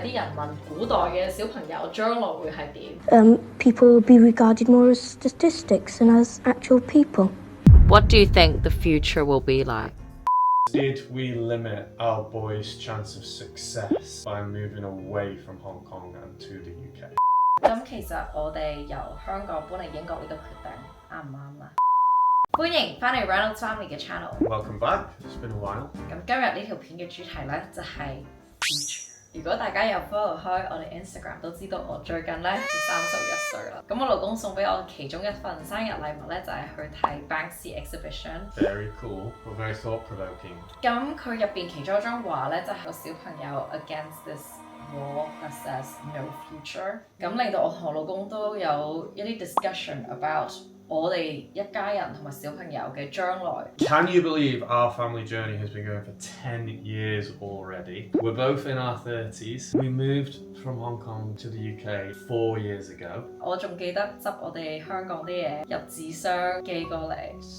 啲人問古代嘅小朋友將來會係點？ People will be regarded more as statistics than as actual people. What do you think the future will be like? Did we limit our boys' chance of success by moving away from Hong Kong and to the UK? 咁其實我哋由香港搬嚟英國呢個決定啱唔啱啊？歡迎翻嚟 Reynolds Family 嘅 channel。 Welcome back. It's been a while. 咁今日呢條片嘅主題咧就係 future。如果大家有 follow 開我哋 Instagram 都知道我最近咧就31歲啦。咁我老公送俾我其中一份生日禮物咧就係去睇 Banksy exhibition。 Very cool, but very thought-provoking. 咁佢入邊其中一張畫咧就係個小朋友 against this wall that says no future。咁令到我同我老公都有一啲 discussion about 我哋一家人同埋小朋友嘅將來。 Can you believe our family journey has been going for 10 years already? We're both in our 30s. We moved from Hong Kong to the UK 4 years ago. 我仲記得執我哋香港啲嘢入紙箱寄過嚟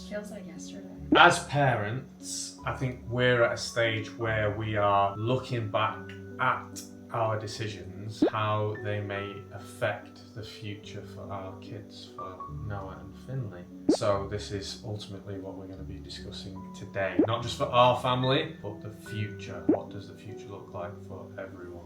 ，feels like yesterday。 As parents, I think we're at a stage where we are looking back at our decisions, how they may affect the future for our kids, for Noah and Finley. So this is ultimately what we're going to be discussing today. Not just for our family, but the future. What does the future look like for everyone?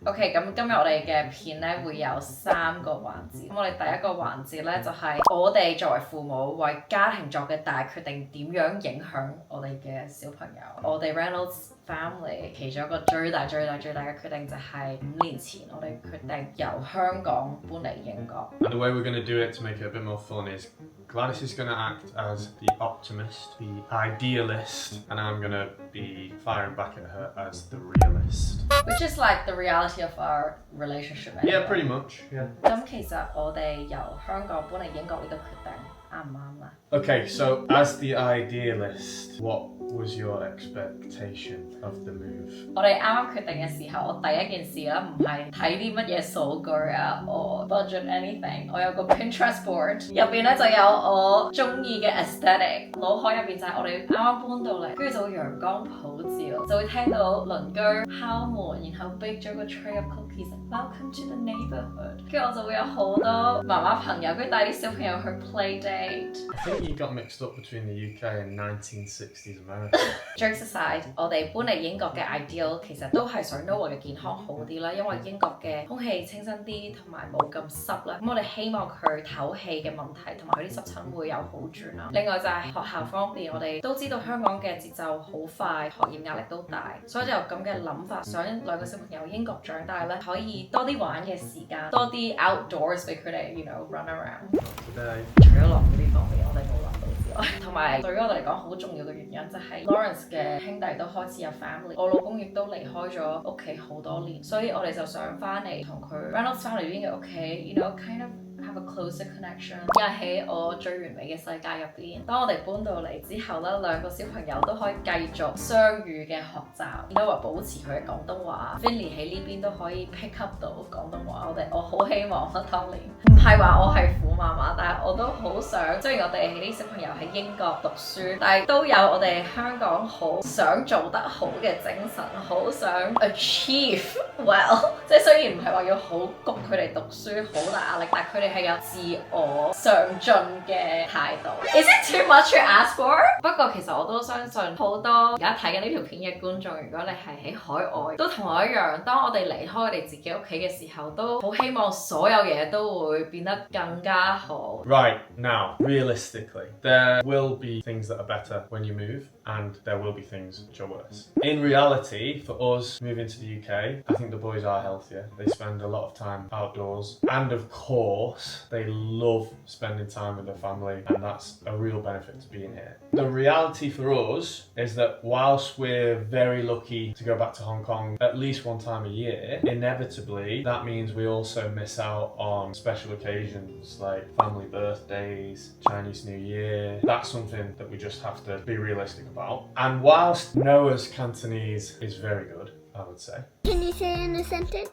OK， 咁今日我哋嘅片咧會有3個環節。咁我哋第一個環節咧就係我哋作為父母為家庭作嘅大決定點樣影響我哋嘅小朋友。我哋 Reynolds Family 其中一個最大嘅決定就係5年前我哋決定由香港搬嚟英國。 And the way we're going to do it to make it a bit more fun is Gladys is going to act as the optimist, the idealist, and I'm going to be firing back at her as the realist. Which is like the reality of our relationship. Anyway. Yeah, pretty much, yeah. 咁其實我哋由香港搬嚟英國呢個決定啱唔啱啊？ Okay, so as the idealist, what was your expectation of the move? 我哋啱啱決定嘅時候，我第一件事咧唔係睇啲乜嘢數據啊，我 budget anything。我有個 Pinterest board， 入邊咧就有我中意嘅 aesthetic。腦海入邊就係我哋啱啱搬到嚟，跟住就會陽光普照，就會聽到鄰居敲門，然後 bake 咗個 tray of cookies。Welcome to the neighborhood。跟住我就會有好多媽媽朋友，跟住帶啲小朋友去 play date。 I think you got mixed up between the UK and 1960s America. Jokes aside， 我哋搬嚟英國嘅 ideal 其實都係想 Noah 嘅健康好啲啦，因為英國嘅空氣清新啲同埋冇咁濕啦。咁我哋希望佢唞氣嘅問題同埋佢啲濕疹會有好轉啦。另外就係學校方面，我哋都知道香港嘅節奏好快，學業壓力都大，所以就有咁嘅諗法，想兩個小朋友英國長大咧，可以多啲玩嘅時間，多啲 outdoors 俾佢哋 run around。 Today. 除咗落嗰啲方面，我哋冇諗到之外，同埋對於我哋嚟講好重要嘅原因就係 Lawrence 嘅兄弟都開始有 family， 我老公亦都離開咗屋企好多年，所以我哋就想翻嚟同佢 Reynolds Family 邊嘅屋企 ，you know kind of have a closer connection。因為喺我最完美嘅世界入邊，當我哋搬到嚟之後咧，兩個小朋友都可以繼續雙語嘅學習 ，Noah 保持佢嘅廣東話 ，Finley 喺呢邊都可以 pick up 到廣東話。我好希望啦，當年唔係話我係苦媽媽，但係我都好想，雖然我哋啲小朋友喺英國讀書，但係都有我哋香港好想做得好嘅精神，好想 achieve well， 即係雖然唔係話要好谷佢哋讀書，好大壓力，但係佢哋係有自我上進嘅態度。Is it too much to ask for？ 不過其實我都相信好多而家睇緊呢條片嘅觀眾，如果你係喺海外，都同我一樣，當我哋離開我哋自己屋企嘅時候，都好希望所有嘢都會變得更加好。 Right, now, realistically, there will be things that are better when you move, and there will be things which are worse. In reality, for us moving to the UK, I think the boys are healthier. They spend a lot of time outdoors, and of course, they love spending time with their family, and that's a real benefit to being here. The reality for us is that whilst we're very lucky to go back to Hong Kong at least one time a year, inevitably that means we also miss out on special occasions like family birthdays, Chinese New Year. That's something that we just have to be realistic about. And whilst Noah's Cantonese is very good, I would say. Can you say in a sentence?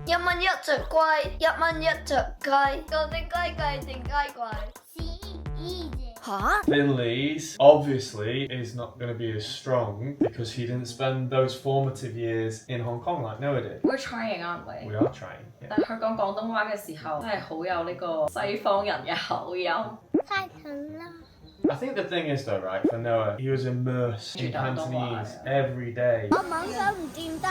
一蚊一隻龜，一蚊一隻雞，究竟雞計定雞貴？ C easy. Finley's obviously is not going to be as strong because he didn't spend those formative years in Hong Kong like Noah did. We're trying, aren't we? We are trying. Yeah. 但佢講廣東話嘅時候，真係好有呢個西方人嘅口音。太疼了。 I think the thing is though, right, for Noah, he was immersed in Cantonese every day. 我網上唔掂得。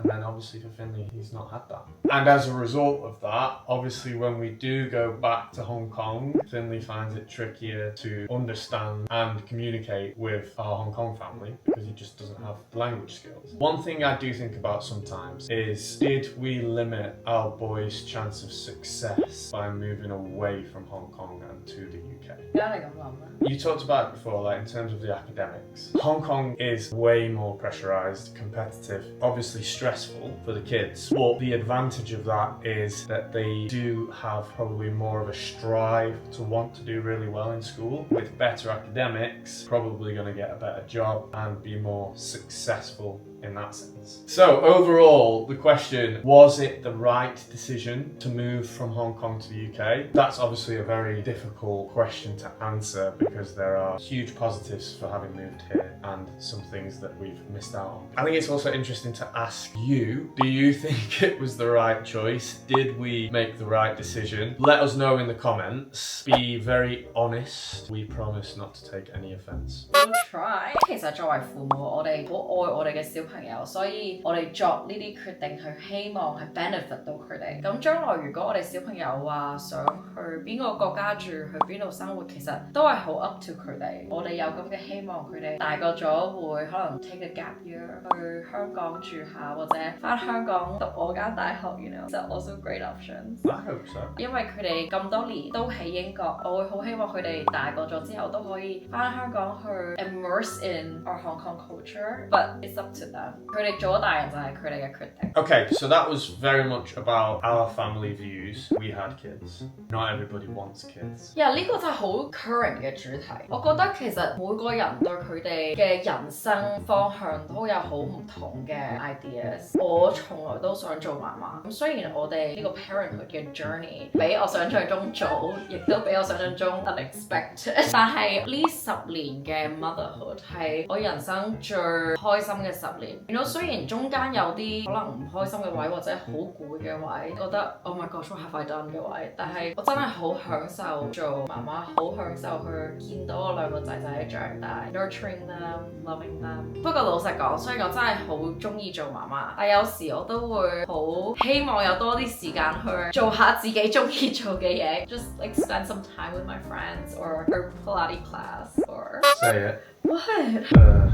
And then obviously for Finley, he's not had that. And as a result of that, obviously when we do go back to Hong Kong, Finley finds it trickier to understand and communicate with our Hong Kong family because he just doesn't have the language skills. One thing I do think about sometimes is, did we limit our boys' chance of success by moving away from Hong Kong and to the UK? 點解你咁諗咧？ You talked about it before, like in terms of the academics. Hong Kong is way more pressurized, competitive, obviously stressful for the kids. But the advantage of that is that they do have probably more of a strive to want to do really well in school. With better academics, probably going to get a better job and be more successful in that sense. So overall, the question, was it the right decision to move from Hong Kong to the UK? That's obviously a very difficult question to answer because there are huge positives for having moved here and some things that we've missed out on. I think it's also interesting to ask you, do you think it was the right choice? Did we make the right decision? Let us know in the comments. Be very honest. We promise not to take any offence. We'll try. 其實作為父母，我哋好愛我哋嘅小朋友，所以我哋作呢啲決定係希望係 benefit 到佢哋。咁將來如果我哋小朋友話想去邊個國家住，去邊度生活，其實都係好 up to 佢哋。我哋有咁嘅希望，佢哋大個咗會可能 take a gap year 去香港住下，或者返香港讀我間大學，you know， so also great options。 I hope so. 因為佢哋咁多年都喺英國，我會好希望佢哋大個咗之後都可以返香港去 immerse in our Hong Kong culture，but it's up to them。佢哋做咗大人就係佢哋嘅決定。 Okay, so that was very much about our family views. We had kids. Not everybody wants kids. 呢個真係好 current 嘅主題。我覺得其實每個人對佢哋嘅人生方向都有好唔同嘅 ideas。我從來都想做媽媽。咁雖然我哋呢個 parenthood 嘅 journey 比我想象中早，亦都比我想象中 unexpected。但係呢10年嘅 motherhood 係我人生最開心嘅10年。雖然中間有啲可能唔開心嘅位，或者好攰嘅位，覺得 oh my gosh what have I done 嘅位，但係我真係好享受做媽媽，好享受去見到我兩個仔仔長大 ，nurturing them，loving them。不過老實講，雖然我真係好中意做媽媽，但有時我都會好希望有多啲時間去做下自己中意做嘅嘢 ，just like spend some time with my friends or Pilates class or Say it. what?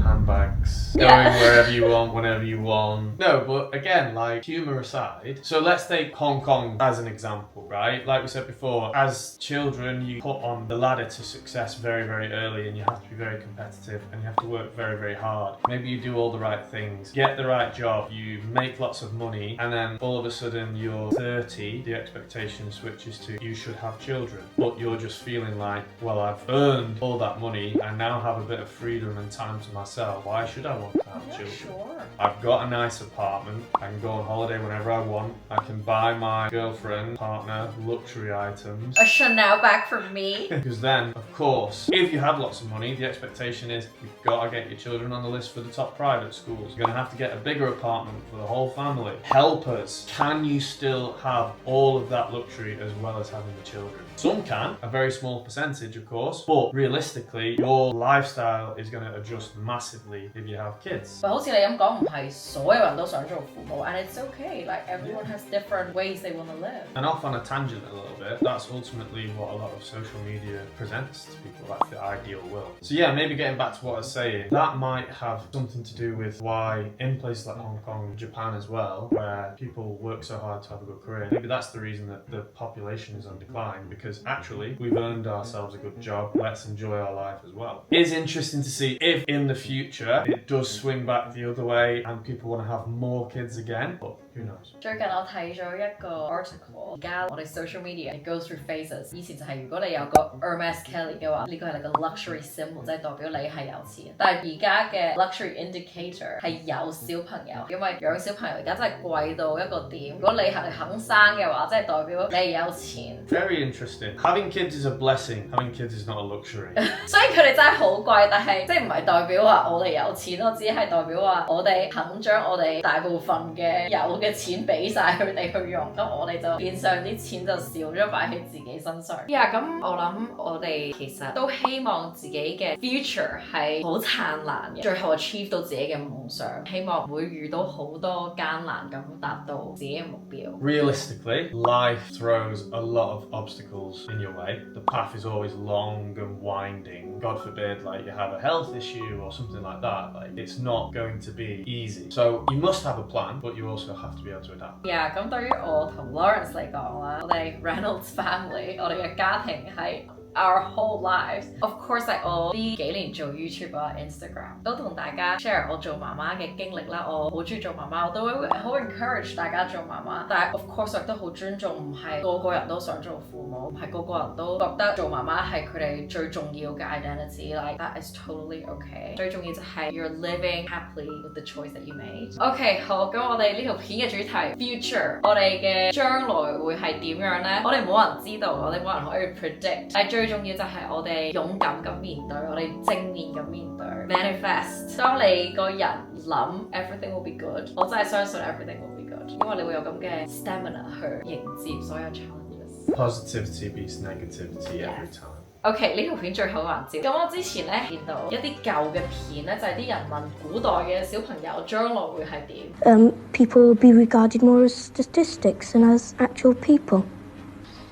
Handbags, going wherever you want, whenever you want. No, but again, like humor aside, so let's take Hong Kong as an example, right? Like we said before, as children, you put on the ladder to success very, very early and you have to be very competitive and you have to work very, very hard. Maybe you do all the right things, get the right job, you make lots of money, and then all of a sudden you're 30, the expectation switches to you should have children. But you're just feeling like, well, I've earned all that money, I now have a bit of freedom and time to myself. Why should I want to have children? Sure. I've got a nice apartment. I can go on holiday whenever I want. I can buy my girlfriend, partner, luxury items. A Chanel bag for me. Because then, of course, if you have lots of money, the expectation is you've got to get your children on the list for the top private schools. You're going to have to get a bigger apartment for the whole family. Help us. Can you still have all of that luxury as well as having the children? Some can, a very small percentage, of course, but realistically, your lifestyle is going to adjust massively if you have kids. 好似你咁講，唔係所有人都想做父母 and it's okay. Like everyone has different ways they want to live. And off on a tangent a little bit, that's ultimately what a lot of social media presents to people. That's the ideal world. So yeah, maybe getting back to what I was saying, that might have something to do with why in places like Hong Kong, Japan as well, where people work so hard to have a good career, maybe that's the reason that the population is on decline, because actually we've earned ourselves a good job. Let's enjoy our life as well. It is interesting to see if in the future it does swing back the other way and people want to have more kids again, but who knows? 最近我睇咗一個 article，而家我哋 social media it goes through phases。以前就係如果你有個 Hermes Kelly 嘅話，呢個係你個 luxury symbol，即係代表你係有錢。但係而家嘅 luxury indicator 係有小朋友，因為養小朋友而家真係貴到一個點。如果你係肯生嘅話，即係代表你係有錢。Very interesting. Having kids is a blessing. Having kids is not a luxury. 所以佢哋真係好貴，但係即係唔係代表話我哋有錢咯，只係代表話我哋肯將我哋大部分嘅有嘅錢俾晒佢哋去用，咁我哋就變相啲錢就少咗擺喺自己身上。咁我諗我哋其實都希望自己嘅 future 係好燦爛嘅，最後 achieve 到自己嘅夢想，希望會遇到好多艱難咁達到自己嘅目標。Realistically, life throws a lot of obstacles in your way. The path is always long and winding. God forbid, like you have a health issue or something like that. Like it's not going to be easy. So you must have a plan, but you also have to be able to adapt. 咁對於我同 Lawrence 嚟講啦，我哋 Reynolds family， 我哋嘅家庭係our whole lives. Of course， 我呢幾年做 YouTube 啊 Instagram 都同大家 share 我做媽媽嘅經歷啦。我好中意做媽媽，我都會好 encourage 大家做媽媽。但係 of course 我都好尊重，唔係個個人都想做父母，唔係個個人都覺得做媽媽係佢哋最重要嘅 identity。Like that is totally okay。最重要就係 you're living happily with the choice that you made。OK， 好，咁我哋呢條片嘅主題 future， 我哋嘅將來會係點樣呢？我哋冇人知道，我哋冇人可以 predict。但係最重要就係我哋勇敢咁面對，我哋正面咁面對 manifest。當你個人諗 everything will be good， 我真係相信 everything will be good， 因為你會有咁嘅 stamina 去迎接所有 challenges。 Positivity beats negativity every time. OK， 呢條片最後環節。咁我之前咧見到一啲舊嘅片咧，就係啲人問古代嘅小朋友將來會係點。People will be regarded more as statistics than as actual people.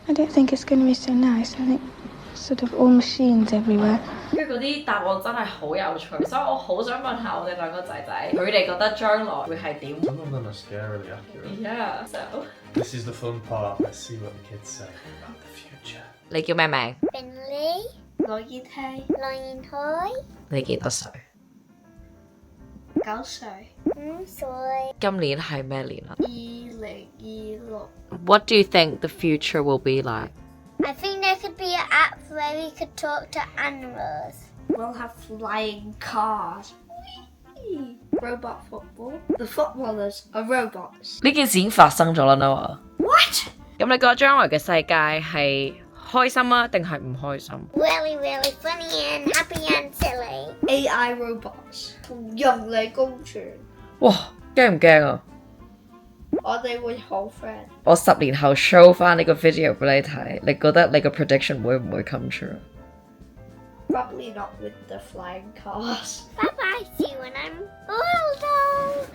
I don't think it's going to be so nice. I think sort of all machines everywhere. 跟住嗰啲答案真係好有趣，所以我好想問下我哋兩個仔仔，佢哋覺得將來會係點 Some of them are scarily accurate.？Yeah, so This is the fun part. Let's see what the kids say about the future. 你叫咩名？ Finley, 羅燕希羅燕海，你幾多歲？ 9歲， 5歲。今年係咩年啊2026。 ？What do you think the future will be like? I think there could be an app where we could talk to animals. We'll have flying cars. Whee! Robot football. The footballers are robots. 呢件事已經發生咗啦，Noah。What? 咁你覺得將來嘅世界係開心啊，定係唔開心？ Really, really funny and happy and silly. AI robots 同人類公主，哇，驚唔驚啊？我哋會好 friend。我10年後 show 翻呢個 video 俾你睇，你覺得你個 prediction 會唔會 come true？ Probably not with the flying cars. Bye bye. See you when I'm older.